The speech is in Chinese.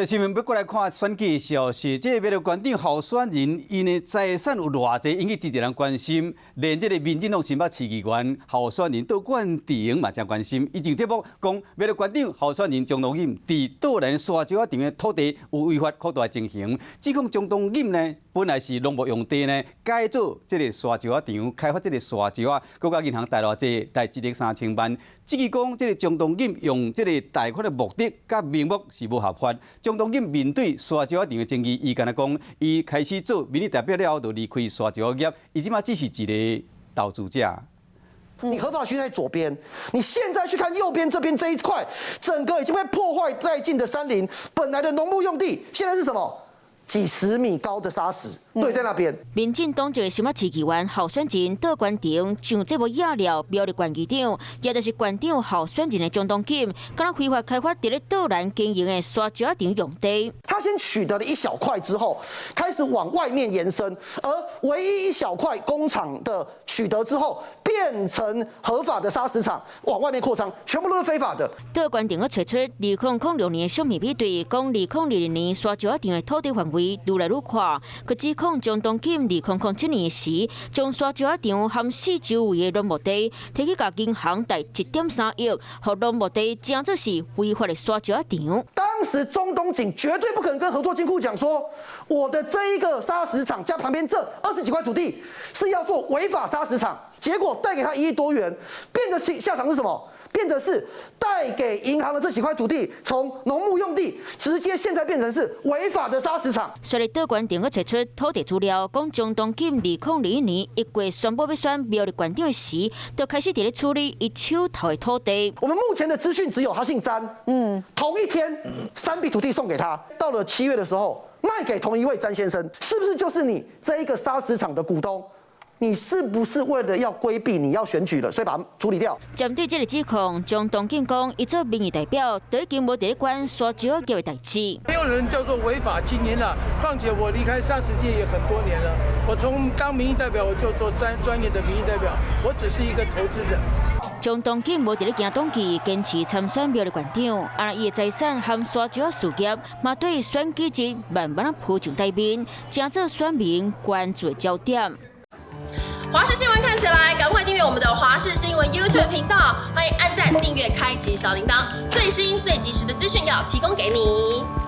新闻要过来看选举的消息，这个要关长候选人因的财产有偌济，引起真侪人关心。连这个民进党新北市议员候选人杜冠廷嘛真关心。伊上节目讲，要关长候选人张东锦伫岛内沙石场的土地有违法扩大情形，指控张东锦呢本来是农牧用地呢改做这个沙石场，开发这个沙石，国家银行贷偌济，贷1亿3000万。至于讲这个张东锦用这个贷款的目的甲名目是无合法。张东锦面对沙石场的争议，伊敢若讲，伊开始做民意代表了后，就离开沙石业，伊即马只是一个投资者。你合法区在左边，你现在去看右边这边这一块，整个已经被破坏殆尽的山林，本来的农牧用地，现在是什么？几十米高的沙石堆在那边。民进党一个新北市议员候选人杜冠廷上节目野了苗栗县议长，也就是县长候选人的张东锦，敢若非法开发伫咧岛南经营的沙石场用地。他先取得了一小块之后，开始往外面延伸，而唯一一小块工厂的取得之后，变成合法的砂石场，往外面扩张，全部都是非法的。杜冠廷去找出2006年的小米比对，讲2002年沙石场的土地范围愈来愈宽，佮指控张东锦2007年时，将沙石场含四周围的农牧地摕去甲银行贷1.3亿，互农牧地真做是违法的沙石场。当时中东锦绝对不可能跟合作金库讲说，我的这一个砂石场加旁边这20几块土地是要做违法砂石场，结果贷给他1亿多元，变得下场是什么？变得是贷给银行的这几块土地，从农牧用地直接现在变成是违法的砂石场。虽然杜冠廷去找出土地资料，讲张东锦2021年1月宣布要选苗栗县长时，就开始伫咧处理伊手头的土地。我们目前的资讯只有他姓詹，同一天3笔土地送给他，到了7月的时候卖给同一位詹先生，是不是就是你这一个砂石场的股东？你是不是为了要规避你要选举了，所以把它处理掉？针对这个指控，张东锦讲，伊做民意代表，都已经无伫咧管沙石业的代志。没有人叫做违法经营了，况且我离开砂石界也很多年了，我从当民意代表我就做专业的民意代表，我只是一个投资者。张东锦无伫咧行党纪，坚持参选苗栗县长，而伊的财产含沙石事业，嘛对选举日慢慢铺上台面，成做选民关注的焦点。华视新闻看起来，赶快订阅我们的华视新闻 YouTube 频道，欢迎按赞、订阅、开启小铃铛，最新最及时的资讯要提供给你。